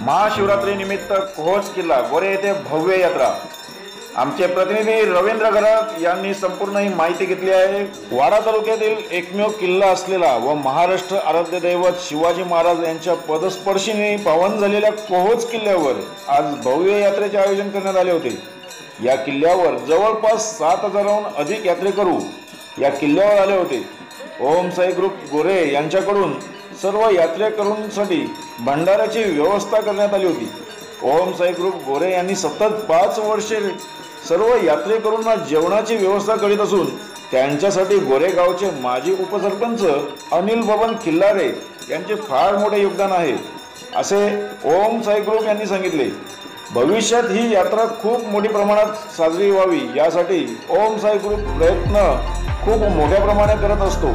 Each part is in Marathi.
महाशिवरात्रीनिमित्त कोहोज किल्ला गोरे येथे भव्य यात्रा। आमचे प्रतिनिधी रवींद्र गरग यांनी संपूर्ण ही माहिती घेतली आहे। वाडा तालुक्यातील एकमेव किल्ला असलेला व महाराष्ट्र आराध्य दैवत शिवाजी महाराज यांच्या पदस्पर्शीने पावन झालेल्या कोहोज किल्ल्यावर आज भव्य यात्रेचे आयोजन करण्यात आले होते। या किल्ल्यावर जवळपास 7,000हून अधिक यात्रेकरू या किल्ल्यावर आले होते। ओम साई ग्रुप गोरे यांच्याकडून सर्व यात्रेकरूंसाठी भंडाऱ्याची व्यवस्था करण्यात आली होती। ओम साई ग्रुप गोरे यांनी सतत 5 वर्षे सर्व यात्रेकरूंना जेवणाची व्यवस्था करीत असून त्यांच्यासाठी गोरेगावचे माजी उपसरपंच अनिल बबन खिल्लारे यांचे फार मोठे योगदान आहे, असे ओम साई ग्रुप यांनी सांगितले। भविष्यात ही यात्रा खूप मोठ्या प्रमाणात साजरी व्हावी यासाठी ओम साई ग्रुप प्रयत्न खूप मोठ्या प्रमाणात करत असतो।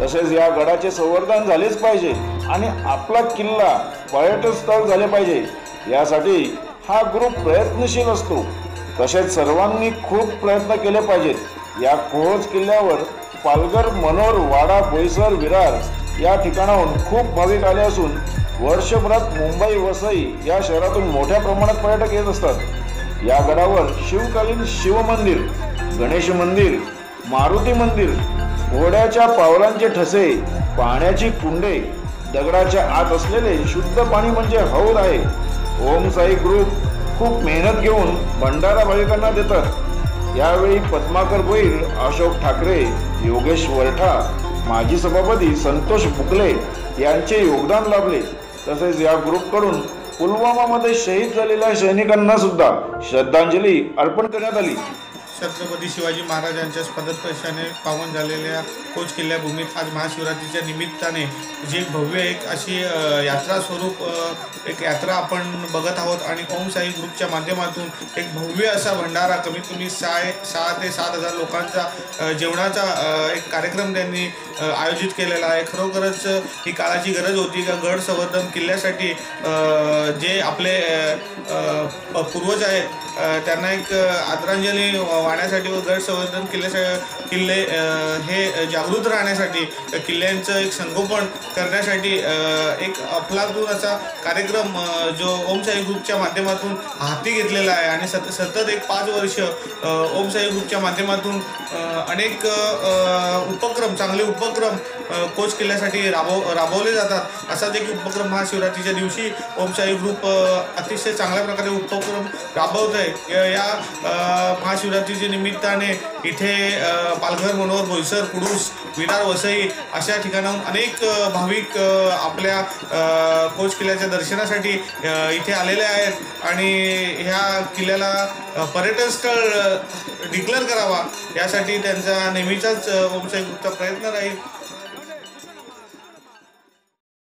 तसेच या गडाचे संवर्धन झालेच पाहिजे आणि आपला किल्ला पर्यटन स्थळ झाले पाहिजे यासाठी हा ग्रुप प्रयत्नशील असतो। तसेच सर्वांनी खूप प्रयत्न केले पाहिजेत। या कोहोज किल्ल्यावर पालघर, मनोर, वाडा, बोईसर, विरार या ठिकाणाहून खूप भाविक आले असून वर्षभरात मुंबई, वसई या शहरातून मोठ्या प्रमाणात पर्यटक येत असतात। या गडावर शिवकालीन शिव मंदिर, गणेश मंदिर, मारुती मंदिर, घोड्याच्या पावलांचे ठसे, पाण्याची कुंडे, दगडाच्या आत असलेले शुद्ध पाणी म्हणजे हौद आहे। ओम साई ग्रुप खूप मेहनत घेऊन भंडारा भाविकांना देतात। यावेळी पद्माकर गोईल, अशोक ठाकरे, योगेश वरठा, माजी सभापती संतोष बुकले यांचे योगदान लाभले। तसेच या ग्रुपकडून पुलवामामध्ये शहीद झालेल्या सैनिकांना सुद्धा श्रद्धांजली अर्पण करण्यात आली। छत्रपती शिवाजी महाराजांच्या पदस्पर्शाने पावन झालेल्या कोहोज किल्ल्याभूमीत आज महाशिवरात्रीच्या निमित्ताने जी भव्य एक अशी यात्रा स्वरूप एक यात्रा आपण बघत आहोत आणि ओम साई ग्रुपच्या माध्यमातून एक भव्य असा भंडारा कमीत कमी 6 ते 7,000 लोकांचा जेवणाचा एक कार्यक्रम त्यांनी आयोजित केलेला आहे। खरोखरच ही काळाची गरज होती का गड संवर्धन किल्ल्यासाठी जे आपले पूर्वज आहेत त्यांना एक आदरांजली वाहण्यासाठी व गड संवर्धन किल्ले हे जागृत राहण्यासाठी किल्ल्यांचं एक संगोपन करण्यासाठी एक अफलातून असा कार्यक्रम जो ओम साई ग्रुपच्या माध्यमातून हाती घेतलेला आहे आणि सतत एक 5 वर्ष ओम साई ग्रुपच्या माध्यमातून अनेक चांगले उपक्रम कोहोज किल्ल्यासाठी राबवले जातात। असाच एक उपक्रम महाशिवरात्रीच्या दिवशी ओम साई ग्रुप अतिशय चांगल्या प्रकारे उपक्रम राबवत आहे। या महाशिवरात्रीच्या निमित्ताने इथे पालघर, मनोर, बोईसर, कुडूस, विरार, वसई अशा ठिकाणाहून अनेक भाविक आपल्या कोहोज किल्ल्याच्या दर्शनासाठी इथे आलेले आहेत आणि ह्या किल्ल्याला पर्यटन स्थळ डिक्लेअर करावा यासाठी त्यांचा नेहमीचाच ओम साई ग्रुपचा प्रयत्न राहील।